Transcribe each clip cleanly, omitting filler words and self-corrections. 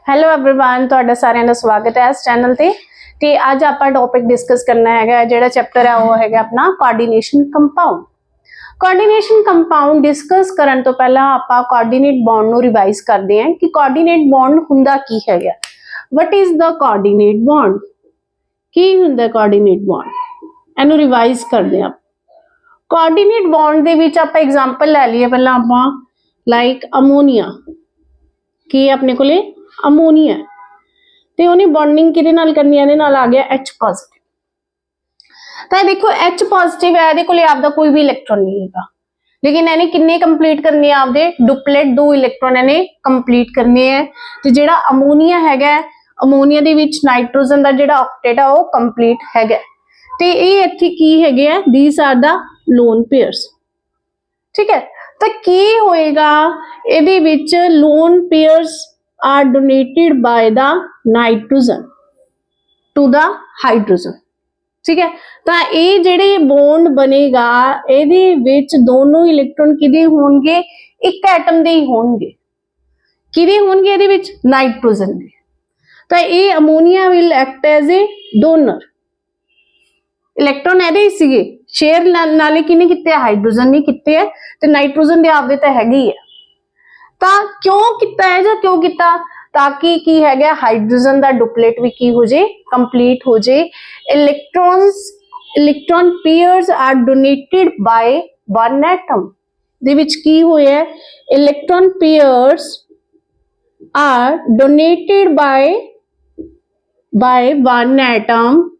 Hello everyone, ਤੁਹਾਡਾ ਸਾਰਿਆਂ ਦਾ ਸਵਾਗਤ ਹੈ ਇਸ ਚੈਨਲ ਤੇ ਅੱਜ ਆਪਾਂ ਟੌਪਿਕ ਡਿਸਕਸ ਕਰਨਾ ਹੈਗਾ। ਜਿਹੜਾ ਚੈਪਟਰ ਹੈ ਉਹ ਹੈਗਾ ਆਪਣਾ coordination compound. Coordination compound discuss ਕਰਨ ਤੋਂ ਪਹਿਲਾਂ ਆਪਾਂ ਕੋਆਰਡੀਨੇਟ ਬੌਂਡ ਨੂੰ ਰਿਵਾਈਜ਼ ਕਰਦੇ ਹਾਂ ਕਿ ਕੋਆਰਡੀਨੇਟ ਬੌਂਡ ਹੁੰਦਾ ਕੀ ਹੈਗਾ। What is the coordinate bond? ਕੀ ਹੁੰਦਾ ਕੋਆਰਡੀਨੇਟ ਬੌਂਡ? ਇਹਨੂੰ ਰਿਵਾਈਜ਼ ਕਰਦੇ ਹਾਂ। ਕੋਆਰਡੀਨੇਟ ਬੌਂਡ ਦੇ ਵਿੱਚ ਆਪਾਂ ਐਗਜ਼ਾਮਪਲ ਲੈ ਲਈਏ ਪਹਿਲਾਂ ਆਪਾਂ, ਲਾਈਕ ਅਮੋਨੀਆ। ਕੀ ਆਪਣੇ ਕੋਲੇ ਅਮੋਨੀਆ ਤੇ ਉਹਨੇ ਬੌਂਡਿੰਗ ਕਿਹਦੇ ਨਾਲ ਕਰਨੀ ਹੈ? ਇਹਦੇ ਨਾਲ ਆ ਗਿਆ H ਪੋਜ਼ਿਟਿਵ। ਤਾਂ ਦੇਖੋ H ਪੋਜ਼ਿਟਿਵ ਹੈ, ਇਹਦੇ ਕੋਲੇ ਆਪਦਾ ਕੋਈ ਵੀ ਇਲੈਕਟ੍ਰੋਨ ਨਹੀਂ ਹੈਗਾ, लेकिन ਇਹਨੇ किन्ने कंप्लीट करने हैं? आपदे डुपलेट 2 इलेक्ट्रॉन ਇਹਨੇ कंप्लीट करने हैं। ਤੇ ਜਿਹੜਾ ਅਮੋਨੀਆ ਹੈਗਾ, ਅਮੋਨੀਆ ਦੇ ਵਿੱਚ ਨਾਈਟ੍ਰੋਜਨ ਦਾ ਜਿਹੜਾ ਆਕਟੇਟ ਆ ਉਹ ਕੰਪਲੀਟ ਹੈਗਾ। ਤੇ ਇਹ ਇੱਥੇ ਕੀ ਹੈਗੇ ਆ? these are the lone pairs। ठीक है, ਤਾਂ ਕੀ ਹੋਏਗਾ ਇਹਦੇ ਵਿੱਚ? lone pairs are donated by the nitrogen to the hydrogen। ठीक है, तो ये जेडे बॉन्ड बनेगा ਇਹਦੇ ਵਿੱਚ ਦੋਨੋਂ इलेक्ट्रॉन किदे होंगे? एक एटम दे ही होंगे। किदे होंगे ਇਹਦੇ ਵਿੱਚ? नाइट्रोजन दे। तो ये ammonia will act as a donor. Electron ਇਹਦੇ ਹੀ ਸੀਗੇ, ਸ਼ੇਅਰ ਨਾਲੇ ਕਿਨੇ ਕੀਤੇ? ਹਾਈਡਰੋਜਨ ਨੇ ਕੀਤੇ ਹੈ ਤੇ ਨਾਈਟ੍ਰੋਜਨ ਦੇ ਆਪਦੇ ਤਾਂ ਹੈਗੇ ਹੀ ਆ। ਤਾਂ ਕਿਉਂ ਕੀਤਾ ਹੈ ਜਾਂ ਕਿਉਂ ਕੀਤਾ? ताकि की है हाइड्रोजन का डुपलेट भी की हो जाए, कंप्लीट हो जाए। Electron pairs are donated by one atom. दे विच की होया? Electron pairs are donated by one atom,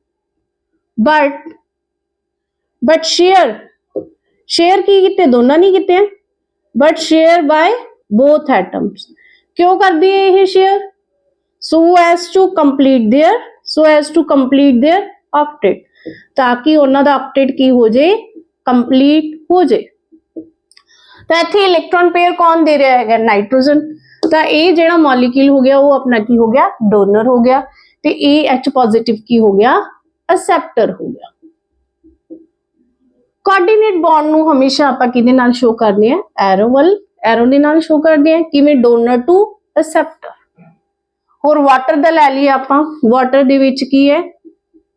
but share की किते? दोनों नहीं किते, but share by both atoms. क्यों कर दिए ये share? so as to complete their octet, ताकि उन्हों का octet की हो जाए? कंप्लीट हो जाए। तो इत्थे इलेक्ट्रॉन पेयर कौन दे रहा है? नाइट्रोजन। तो ये जो मॉलिक्यूल हो गया वो अपना की हो गया? डोनर हो गया। तो ये H पॉजिटिव की हो गया? एक्सेप्टर हो गया। कोऑर्डिनेट बॉन्ड नू हमेशा आपां किहदे नाल शो करने हैं? एरो दे नाल शो करते हैं। किवें? Donor to acceptor. और वाटर दा लै लईए आपां, वाटर दे विच की है?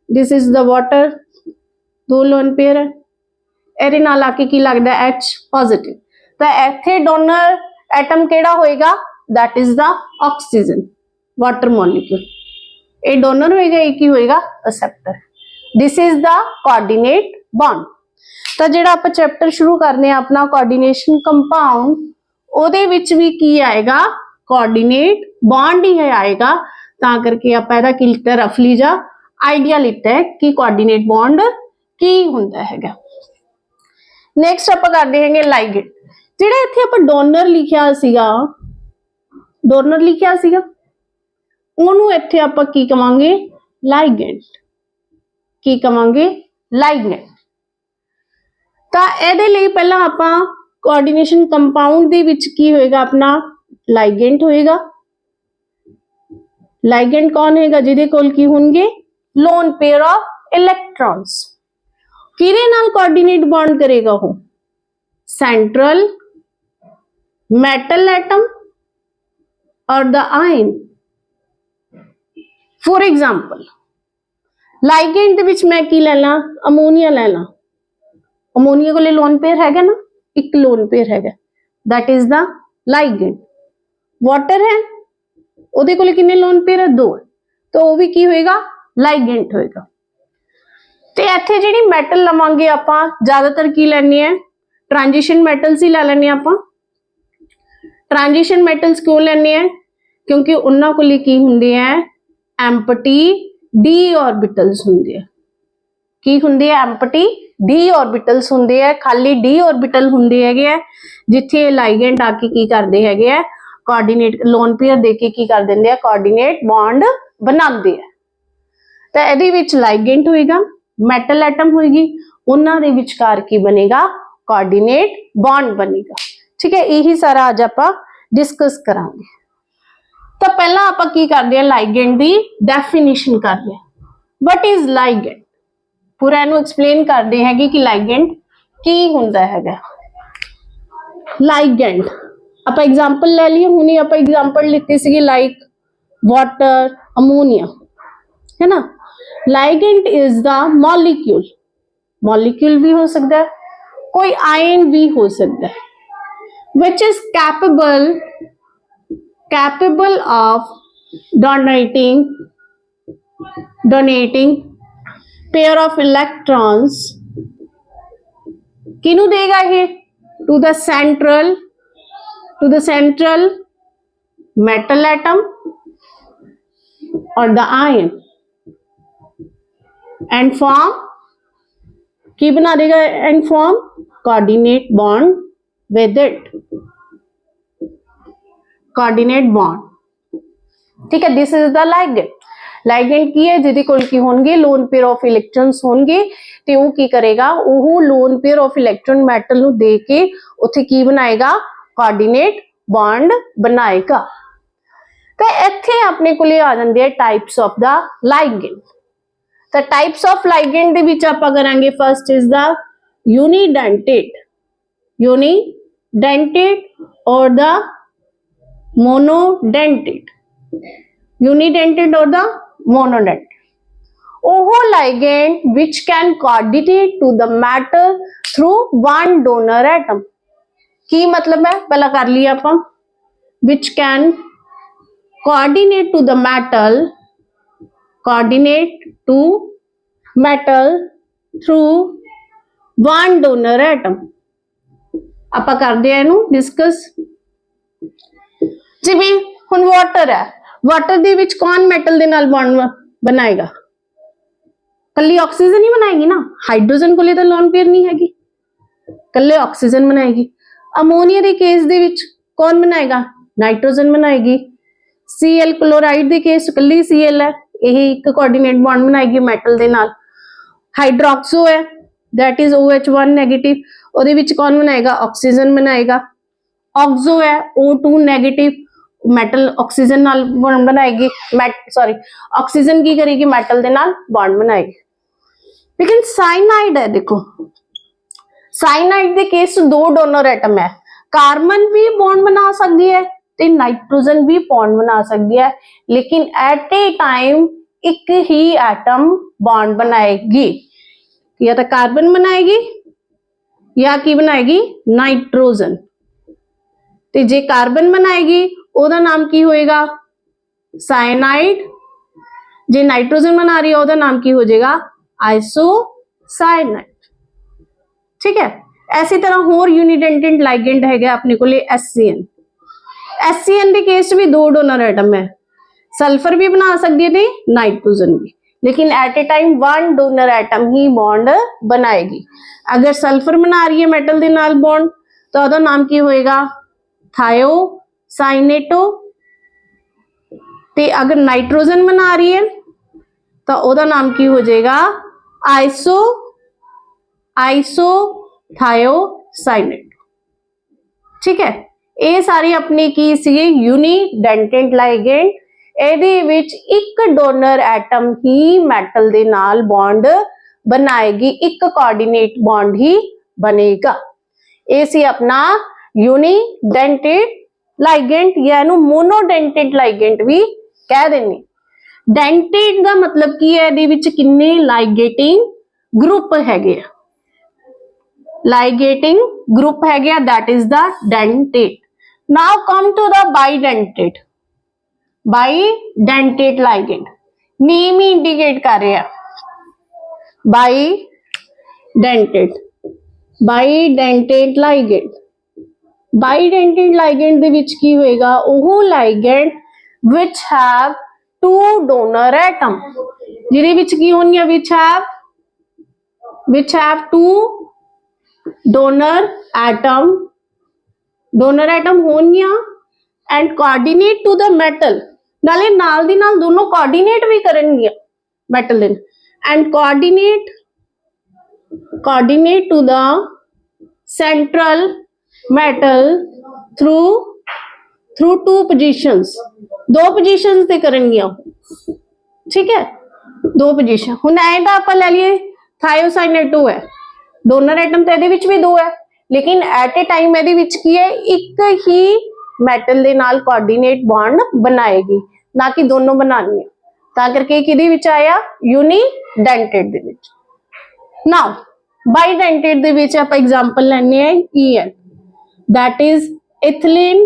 दिस इज द वाटर, दो लोन पेयर है, इहदे नाल आके की लगदा? H positive. तो इत्थे डोनर एटम किहड़ा होएगा? That is the oxygen, water molecule. ये डोनर होएगा, ये की होएगा? Acceptor. This is the coordinate bond. तो जिहड़ा आपां चैप्टर शुरू करने अपना कोऑर्डिनेशन कंपाउंड, ਉਹਦੇ ਵਿੱਚ भी की आएगा? कोऑर्डिनेट बॉन्ड ही आएगा। तां करके आपां इहदा की लिखता? रफली जा आइडिया लिखता है कि कोऑर्डिनेट बॉन्ड की हुंदा हैगा। नेक्स्ट आपां करदे हैगे लाइगेंड। जिहड़ा इत्थे आपां डोनर लिखिया सीगा, ਉਹਨੂੰ ਇੱਥੇ ਆਪਾਂ ਕੀ ਕਵਾਂਗੇ? ਲਾਈਗੈਂਡ। ਕੀ ਕਵਾਂਗੇ? ਲਾਈਗੈਂਡ। ਤਾਂ ਇਹਦੇ ਲਈ ਪਹਿਲਾਂ ਆਪਾਂ ਕੋਆਰਡੀਨੇਸ਼ਨ ਕੰਪਾਊਂਡ ਦੇ ਵਿੱਚ ਕੀ ਹੋਏਗਾ? ਆਪਣਾ ਲਾਈਗੈਂਡ ਹੋਏਗਾ। ਲਾਈਗੈਂਡ ਕੌਣ ਹੋਏਗਾ? ਜਿਹਦੇ ਕੋਲ ਕੀ ਹੋਣਗੇ? Lone pair of electrons. ਕਿਹਦੇ ਨਾਲ ਕੋਆਰਡੀਨੇਟ ਬੌਂਡ ਕਰੇਗਾ ਉਹ? सेंट्रल मेटल एटम और the ion. For example ligand दे विच मैं की ले ला? अमोनीया ले ला। अमोनीया को लोन पेयर हैगा ना, एक लोन पेयर हैगा, that is the ligand. Water है, ਉਹਦੇ ਕੋਲੇ ਕਿੰਨੇ ਲੋਨ पेयर है? 2। तो वो भी की होएगा? लाइगेंड होएगा। ਤੇ ਇੱਥੇ ਜਿਹੜੀ ਮੈਟਲ ਲਵਾਂਗੇ ਆਪਾਂ, ਜ਼ਿਆਦਾਤਰ ਕੀ ਲੈਣੀ ਹੈ? ट्रांजिशन मैटल्स ही लै लैने आपां। ट्रांजिशन मैटल्स क्यों लैने हैं? क्योंकि उन्हां कोल की हुंदे हैं? एम्पटी डी ऑर्बिटल्स हुंदे हैं। की हुंदे हैं? एम्पटी डी ऑर्बिटल्स हुंदे हैं, खाली डी ऑर्बिटल हुंदे हैगे है, जिथे लाइगेंड आके की करदे हैगे है? कोऑर्डिनेट लोन पेयर देके की कर दिंदे हैं? कोऑर्डिनेट बॉन्ड बनाते हैं। तो इहदे विच लाइगेंड होएगा, मैटल एटम होएगी, उन्हां दे विचकार की बनेगा? कोऑर्डिनेट बॉन्ड बनेगा। ठीक है, यही सारा आज आपां डिस्कस करांगे। तो पहला आपां की करदे हैं? लाइगेंड दी डेफिनेशन करदे हैं। What is ligand? पूरा इहनूं एक्सप्लेन करदे हैगे कि लाइगेंड की हुंदा हैगा। लाइगेंड आपां एग्जांपल ले लईए। हुणे आपां एग्जांपल लित्ती सीगी, लाइक वाटर, अमोनिया, है ना। Ligand is the molecule, molecule भी हो सकता है, कोई आयन भी हो सकता है, which is capable of donating pair of electrons, किनु देगा ये, to the central metal atom or the ion, and form की बना देगा, and form coordinate bond with it, coordinate bond, ठीक है। This is the ligand. Ligand की है जिहदे कोल की होणगे लोन पेयर ऑफ इलेक्ट्रॉन्स होणगे ते वो की करेगा, वो lone pair of electron metal नू दे के उत्थे की बनाएगा, कोऑर्डिनेट बॉन्ड बनाएगा। तो इत्थे अपने कोले आ जांदे है टाइप्स ऑफ द लाइगेंड। तो टाइप्स ऑफ लाइगेंड दे विच आपां करांगे, फर्स्ट इज द यूनिडेंटेड और द मोनोडेंटेड, यूनिडेंटेड और द मोनोडेंटेड। ओहो ligand which can coordinate to the metal through one donor atom, की मतलब है, पहला कर लिया अपन, which can coordinate to metal through one donor atom। ਆਪਾਂ ਕਰਦੇ ਆ ਇਹਨੂੰ डिस्कस। जिवें हुण वाटर है, वाटर दे विच कौन मैटल दे नाल बॉन्ड बनाएगा, कल्ली ऑक्सीजन ही बनाएगी ना, हाइड्रोजन कोले तो लोन पेयर नहीं हैगी, कल्ले ऑक्सीजन बनाएगी। अमोनिया दे केस दे विच कौन बनाएगा, नाइट्रोजन बनाएगी। Cl क्लोराइड दे केस कल्ली Cl है, यही एक कोऑर्डिनेट बॉन्ड बनाएगी मेटल दे नाल। हाइड्रोक्सो है, दैट इज OH1 नेगेटिव, ओदे विच कौन बनाएगा, ऑक्सीजन बनाएगा। ऑक्सो है, O2 नेगेटिव, मेटल ऑक्सीजन नाल बॉन्ड बनाएगी, ऑक्सीजन की करेगी, मेटल दे नाल बॉन्ड बनाएगी। लेकिन साइनाइड है, देखो साइनाइड दे केस दो डोनर एटम है, कार्बन भी बॉन्ड बना सकती है ते नाइट्रोजन भी बॉन्ड बना सकती है, लेकिन एट ए टाइम एक ही एटम बॉन्ड बनाएगी, या तो कार्बन बनाएगी या की बनाएगी, नाइट्रोजन। ते जे कार्बन बनाएगी ओदा नाम की होएगा, साइनाइड। जे नाइट्रोजन बना रही है ओदा नाम की हो जाएगा, आइसोसाइनाइड, ठीक है। ऐसी तरह होर यूनिडेंटेड लाइगेंड है अपने को HCN। HCN के केस भी दो डोनर एटम है, सल्फर भी बना सकती है नाइट्रोजन भी, लेकिन at a time one donor atom ही बॉन्ड बनाएगी। अगर सल्फर बना रही है मेटल के नाल बॉन्ड तो ओदा नाम की होएगा, थायोसाइनेटो। ते अगर नाइट्रोजन बना रही है तो ओदा नाम की हो जाएगा, आइसोथायोसाइनेट, ठीक है। ये सारी अपनी की सी यूनिडेंटेड लाइगेंड, ਇਹਦੇ ਵਿੱਚ ਇੱਕ ਡੋਨਰ ਐਟਮ ਹੀ ਮੈਟਲ ਦੇ ਨਾਲ ਬੌਂਡ ਬਣਾਏਗੀ, ਇੱਕ ਕੋਆਰਡੀਨੇਟ ਬੌਂਡ ਹੀ ਬਣੇਗਾ। ਇਹ ਸੀ ਆਪਣਾ यूनिडेंटेड लाइगेंड, या ਇਹਨੂੰ मोनोडेंटेड लाइगेंड भी कह देने। डेंटेड का मतलब की है, ਇਹਦੇ ਵਿੱਚ ਕਿੰਨੇ लाइगेटिंग ग्रुप हैगे, लाइगेटिंग ग्रुप हैगे, that is the dentate. Now come to the bidentate. Bidentate ligand name ही इंडिकेट कर रहे हैं, बाइडेंटेड लाइगेंड। बाइडेंटेड लाइगेंड दे विच की होएगा, ओह ligand which have two donor atom, जिहदे विच की होणगियां, which have two donor atom होणगियां and coordinate to the metal, नाले नाल दी नाल दोनों कोऑर्डिनेट भी करनगियां मेटल दे, and coordinate to the central metal through two positions, दो पोजीशंस ते करनगियां, ठीक है, दो पोजीशन। हुण ऐ तां आपां लै लईए थायोसाइनेट 2 है, डोनर एटम तो ਇਹਦੇ ਵਿੱਚ भी दो है, लेकिन एट ए टाइम ਇਹਦੇ ਵਿੱਚ ਕੀ है, ਇੱਕ ही मेटल ਦੇ ਨਾਲ कोऑर्डिनेट बॉन्ड बनाएगी, ना कि दोनों बनानी है, ਤਾਂ ਕਰਕੇ ਕਿਹਦੇ ਵਿੱਚ ਆਇਆ यूनिडेंटेड ਦੇ ਵਿੱਚ। नाउ बाइडेंटेड ਦੇ ਵਿੱਚ ਆਪਾਂ एग्जांपल ਲੈਣੇ ਹੈ EN, that is ethylene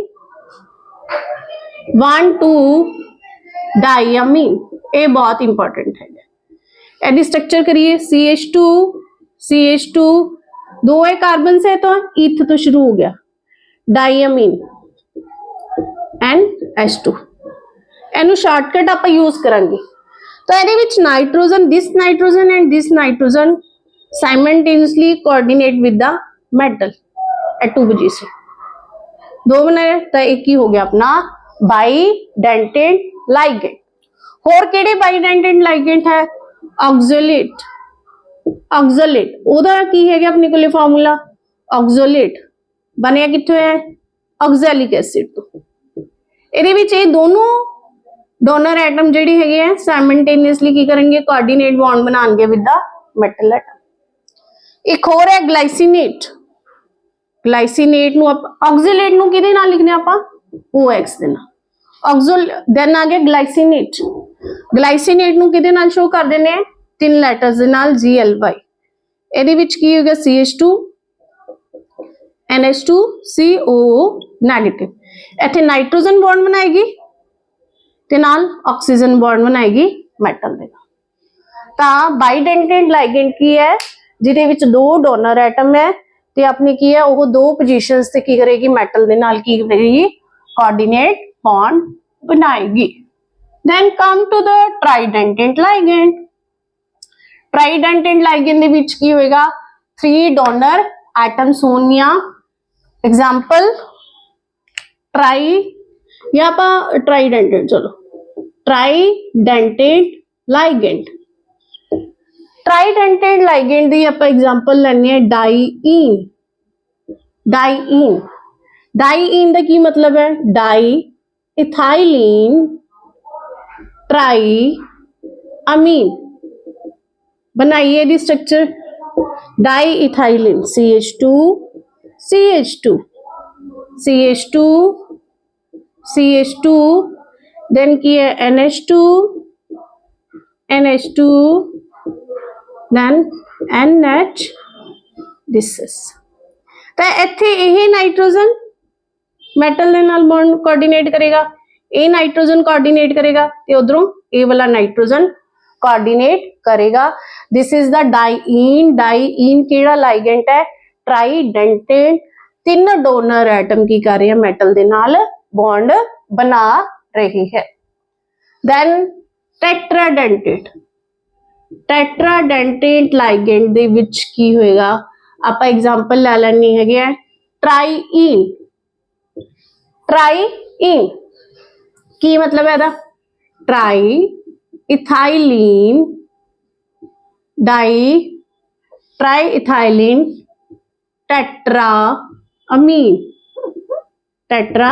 1,2-diamine, ਇਹ बहुत इंपॉर्टेंट है। ਇਹਦੀ स्ट्रक्चर करिए CH2 दो है कार्बन से तो ईथ तो शुरू हो गया, डाइअमीन NH2, ਇਹਨੂੰ ਸ਼ਾਰਟਕਟ ਆਪਾਂ ਯੂਜ਼ ਕਰਾਂਗੇ। ਤਾਂ ਇਹਦੇ ਵਿੱਚ nitrogen, this nitrogen and this nitrogen simultaneously coordinate with the metal at 2 position, दो बनाए तो एक ही हो गया अपना बाइडेंटेड लाइगेंड। होर किहड़े बाइडेंटेड लाइगेंड है? ऑक्सलेट, ऑक्सलेट ओदा की है अपने को फार्मूला, ऑक्सलेट बनया कित्थों है? ऑक्सैलिक एसिड तो। ਇਹਦੇ ਵਿੱਚ ਇਹ दोनों डोनर एटम ਜਿਹੜੀ ਹੈਗੇ ਆ ਸਾइमल्टेनियसली ਕੀ ਕਰਨਗੇ? कोऑर्डिनेट बॉन्ड बनाएंगे विद द मेटल एटम। एक होर है ग्लाइसिनेट, ग्लाइसिनेट ਨੂੰ ਆਪਾਂ ऑक्सलेट ਨੂੰ ਕਿਹਦੇ ਨਾਲ ਲਿਖਨੇ ਆਪਾਂ? OX ਦੇ ਨਾਲ। ऑक्सल देन आ गया ग्लाइसिनेट, ग्लाइसिनेट ਨੂੰ ਕਿਹਦੇ ਨਾਲ ਸ਼ੋ ਕਰ ਦਿੰਨੇ ਆ? 3 ਲੈਟਰਸ ਦੇ ਨਾਲ GLY। ਇਹਦੇ ਵਿੱਚ ਕੀ ਹੋ ਗਿਆ? CH2 NH2 COO नेगेटिव, ਇੱਥੇ नाइट्रोजन बॉन्ड बनाएगी ਤੇ ਨਾਲ ऑक्सीजन बॉन्ड बनाएगी मेटल ਦੇ ਨਾਲ। ਤਾਂ बाइडेंटेड लाइगेंड ਕੀ ਹੈ? ਜਿਹਦੇ ਵਿੱਚ ਦੋ ਡੋਨਰ ਐਟਮ ਹੈ ਤੇ ਆਪਣੀ ਕੀ ਹੈ ਉਹ ਦੋ ਪੋਜੀਸ਼ਨਸ ਤੇ ਕੀ ਕਰੇਗੀ? ਮੈਟਲ ਦੇ ਨਾਲ ਕੀ ਕਰੇਗੀ? ਕੋਆਰਡੀਨੇਟ ਬੌਂਡ ਬਣਾਏਗੀ। then come to the tridentate ligand, tridentate ligand ਦੇ ਵਿੱਚ ਕੀ ਹੋਏਗਾ? 3 ਡੋਨਰ ਐਟम्स ਹੋਣਗੀਆਂ। एग्जांपल ट्राई या ਆਪਾਂ ट्राइडेंटेड, चलो ट्राइडेंटेड लाइगेंड, ट्राइडेंटेड लाइगेंड दी ਆਪਾਂ एग्जांपल ਲੈਣੀ ਹੈ डाइईन। डाइईन, डाइईन ਦਾ ਕੀ मतलब है? Diethylenetriamine. बनाइए the structure, diethylene CH2 CH2 CH2 CH2 then की है NH2 NH2 then NH, this is ਤਾਂ ਇੱਥੇ ਇਹ ਨਾਈਟ੍ਰੋਜਨ ਮੈਟਲ ਦੇ ਨਾਲ ਬੌਂਡ ਕੋਆਰਡੀਨੇਟ ਕਰੇਗਾ, ਇਹ ਨਾਈਟ੍ਰੋਜਨ ਕੋਆਰਡੀਨੇਟ ਕਰੇਗਾ ਤੇ ਉਧਰੋਂ ਇਹ ਵਾਲਾ ਨਾਈਟ੍ਰੋਜਨ ਕੋਆਰਡੀਨੇਟ ਕਰੇਗਾ। This is the diene. Diene ਕਿਹੜਾ ਲਾਈਗੈਂਡ ਹੈ? ट्राइडेंटेड। 3 डोनर एटम की कर रहे हैं मेटल दे नाल बॉन्ड बना रही है। देन टेट्राडेंटेट, टेट्राडेंटेट लाइगेंड दे विच की होएगा? आप एग्जांपल ले लेनी है ट्राईइन। ट्राईइन की मतलब है? Tri ethylene di tri ethylene tetra amine, tetra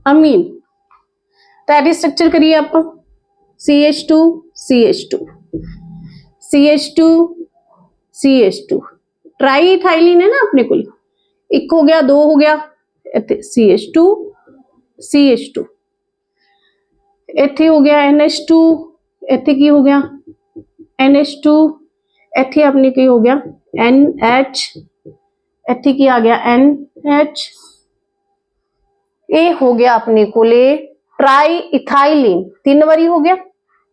amine. तो यदि स्ट्रक्चर करिए आप CH2 CH2 CH2 CH2 try ethylene है ना अपने को, एक हो गया, दो हो गया, इत्थे CH2 CH2, इत्थे हो गया NH2, इत्थे की हो गया NH2, इत्थे अपने की हो गया NH, इत्थे की आ गया NH, ये हो गया अपने को ट्राई इथाइलिन 3 बारी हो गया,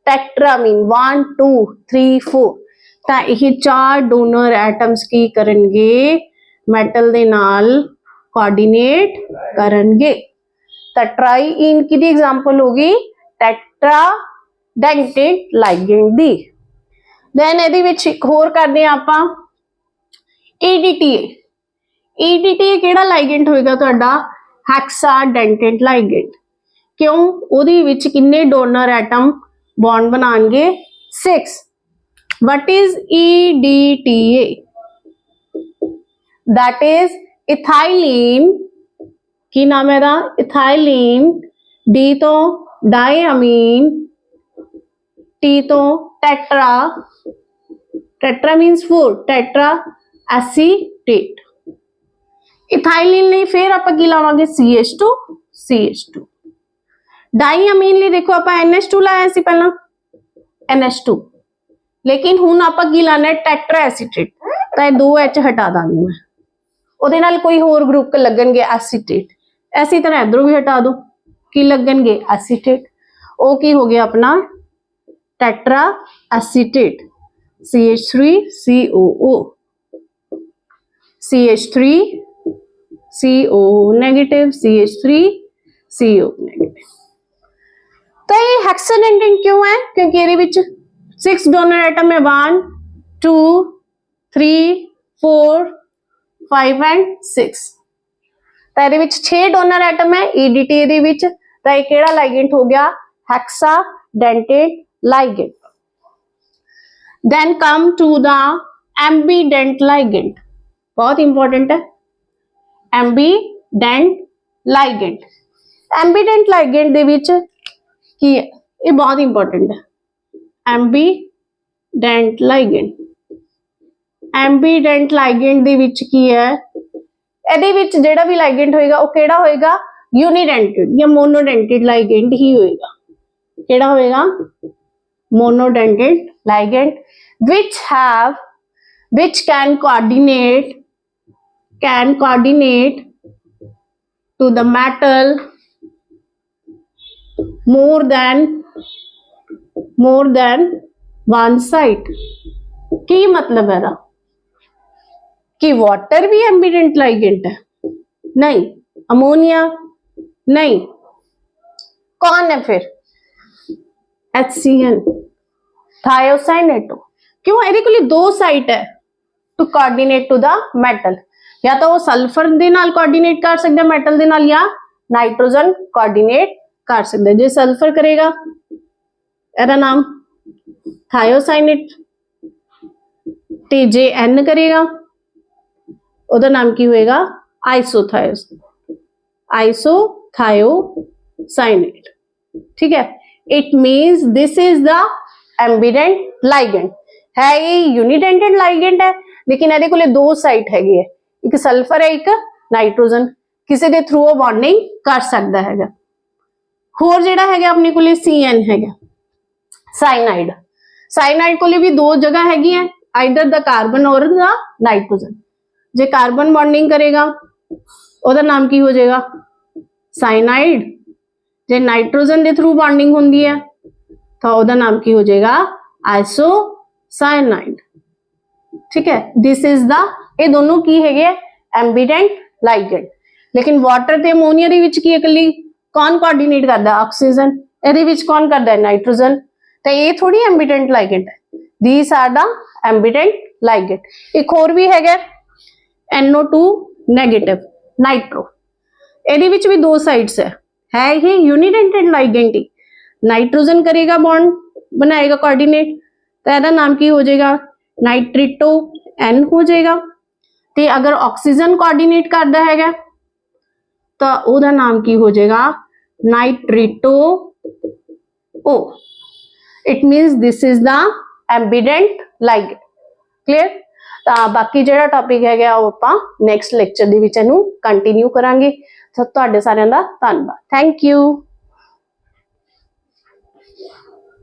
टेट्रामीन 1 2 3 4। ਤਾਂ ਇਹ 4 ਡੋਨਰ ਐਟਮਸ ਕੀ ਕਰਨਗੇ? ਮੈਟਲ ਦੇ ਨਾਲ ਕੋਆਰਡੀਨੇਟ ਕਰਨਗੇ। ਤਾਂ ट्राईइन की दी एग्जांपल होगी टेट्राडेंटेट लाइगेंड दी। देन ਇਹਦੇ ਵਿੱਚ ਇੱਕ ਹੋਰ ਕਰਦੇ ਆ ਆਪਾਂ EDTA। EDTA ਕਿਹੜਾ ਲਾਈਗੈਂਡ ਹੋਏਗਾ ਤੁਹਾਡਾ? ਹੈਕਸਾडेंटेट ਲਾਈਗੈਂਡ। ਕਿਉਂ? ਉਹਦੇ ਵਿੱਚ ਕਿੰਨੇ ਡੋਨਰ ਐਟਮ ਬੌਂਡ ਬਣਾਉਣਗੇ? 6। What is EDTA? That is ethylene, की नाम है इथाइलिन, D तो डाइअमीन, T तो tetra, tetra means 4, tetra acetate. Ethylene नहीं फिर आप की लावांगे CH2 CH2, डाईअमीन ਲਈ देखो ਆਪਾਂ NH2 ਲਾਇਆ ਸੀ ਪਹਿਲਾਂ NH2, लेकिन ਹੁਣ ਆਪਾਂ ਕੀ ਲਾਣਾ है ਟੈਟਰਾ एसीटेट, ਤਾਂ ਇਹ 2H ਹਟਾ ਦਾਂਗੀ मैं, ਉਹਦੇ ਨਾਲ ਕੋਈ ਹੋਰ ਗਰੁੱਪ ਲੱਗਣਗੇ एसीटेट, ਐਸੀ ਤਰ੍ਹਾਂ ਇਧਰੋਂ ਵੀ ਹਟਾ ਦੋ, ਕੀ ਲੱਗਣਗੇ एसीटेट, ਉਹ ਕੀ ਹੋ ਗਿਆ ਆਪਣਾ tetra acetate, CH3COO, CH3CO negative, CH3CO negative. तो ये हेक्साडेंटेन क्यों है, क्योंकि ये विच 6 डोनर एटम है, 1 2 3 4 5 एंड 6, तो ये विच 6 डोनर एटम है EDT दे विच, तो ये केड़ा लाइगेंट हो गया hexadentate ligand. Then come to the ambidentate ligand, बहुत इंपॉर्टेंट है एम्बीडेंट लाइगेंट। एम्बीडेंट लाइगेंट दे विच की है, ये बहुत इंपॉर्टेंट है एम्बीडेंट लाइगेंट। एम्बीडेंट लाइगेंट दे विच की है, ਇਹਦੇ ਵਿੱਚ ਜਿਹੜਾ ਵੀ ਲਾइगेंट ਹੋਏਗਾ ਉਹ ਕਿਹੜਾ ਹੋਏਗਾ यूनिडेंटेड या मोनोडेंटेड लाइगेंट ही होएगा, ਕਿਹੜਾ ਹੋਏਗਾ monodentate ligand which can coordinate to the metal more than one side। की मतलब है कि वाटर भी एम्बीडेंट लाइगेंट है? नहीं। अमोनिया नहीं, कौन है फिर HCl थायोसाइनेटो। क्यों? ਇਹਦੇ ਕੋਲ ਦੋ ਸਾਈਟ ਹੈ to coordinate to the metal, या तो वो सल्फर ਦੇ ਨਾਲ ਕੋਆਰਡੀਨੇਟ ਕਰ ਸਕਦਾ ਮੈਟਲ ਦੇ ਨਾਲ, ਜਾਂ ਨਾਈਟ੍ਰੋਜਨ ਕੋਆਰਡੀਨੇਟ ਕਰ ਸਕਦਾ। ਜੇ ਸल्फर ਕਰੇਗਾ ਇਹਦਾ ਨਾਮ थायोसाइनेट, ਤੇ ਜੇ N ਕਰੇਗਾ ਉਹਦਾ ਨਾਮ ਕੀ ਹੋਏਗਾ आइसोथायोसाइनेट। ठीक है, it means this is the ambidentate ligand. है ये यूनिडेंटेड लाइगेंट है, लेकिन ਇਹਦੇ ਕੋਲੇ ਦੋ ਸਾਈਟ ਹੈਗੀ ਹੈ, ਇੱਕ सल्फर है एक नाइट्रोजन, ਕਿਸੇ ਦੇ ਥਰੂ ਉਹ ਬੌਂਡਿੰਗ ਕਰ ਸਕਦਾ ਹੈਗਾ। ਹੋਰ ਜਿਹੜਾ ਹੈਗਾ ਆਪਣੇ ਕੋਲੇ CN ਹੈਗਾ साइनाइड। साइनाइड ਕੋਲੇ ਵੀ ਦੋ ਜਗ੍ਹਾ ਹੈਗੀ ਹੈ, ਆਈਦਰ ਦਾ ਕਾਰਬਨ ਔਰ ਦਾ ਨਾਈਟ੍ਰੋਜਨ। ਜੇ ਕਾਰਬਨ ਬੌਂਡਿੰਗ ਕਰੇਗਾ ਉਹਦਾ ਨਾਮ ਕੀ ਹੋ ਜਾਏਗਾ साइनाइड, ਜੇ ਨਾਈਟ੍ਰੋਜਨ ਦੇ ਥਰੂ ਬੌਂਡਿੰਗ ਹੁੰਦੀ ਹੈ ਤਾਂ ਉਹਦਾ ਨਾਮ ਕੀ ਹੋ ਜਾਏਗਾ आइसोसाइनाइड। ठीक है, दिस इज द, ਇਹ ਦੋਨੋਂ ਕੀ ਹੈਗੇ एम्बीडेंट लाइगेंट। लेकिन वाटर ਤੇ ਅਮੋਨੀਆ ਦੇ ਵਿੱਚ ਕੀ ਇਕੱਲੀ ਕੌਣ ਕੋਆਰਡੀਨੇਟ ਕਰਦਾ ਆਕਸੀਜਨ, ਇਹਦੇ ਵਿੱਚ ਕੌਣ ਕਰਦਾ ਹੈ ਨਾਈਟ੍ਰੋਜਨ, ਤਾਂ ਇਹ ਥੋੜੀ एम्बीडेंट लाइगेंट है। these are the ambidentate ligand. एक और भी हैगा NO2 नेगेटिव नाइट्रो, ਇਹਦੇ ਵਿੱਚ ਵੀ ਦੋ ਸਾइड्स है ये यूनिडेंटेड लाइगेंट ही, नाइट्रोजन करेगा बॉन्ड बनाएगा कोऑर्डिनेट, तो ਇਹਦਾ नाम की हो जाएगा नाइट्रिटो N हो जाएगा। ਤੇ अगर ऑक्सीजन कोऑर्डिनेट करता हैगा तो ਉਹਦਾ नाम की हो जाएगा nitrito O। It means this is the ambidentate ligand. Clear? ਤਾਂ ਬਾਕੀ ਜਿਹੜਾ ਟੌਪਿਕ ਹੈਗਾ ਉਹ ਆਪਾਂ ਨੈਕਸਟ ਲੈਕਚਰ ਦੇ ਵਿੱਚ ਇਹਨੂੰ ਕੰਟੀਨਿਊ ਕਰਾਂਗੇ। ਤੁਹਾਡੇ ਸਾਰਿਆਂ ਦਾ ਧੰਨਵਾਦ। Thank you.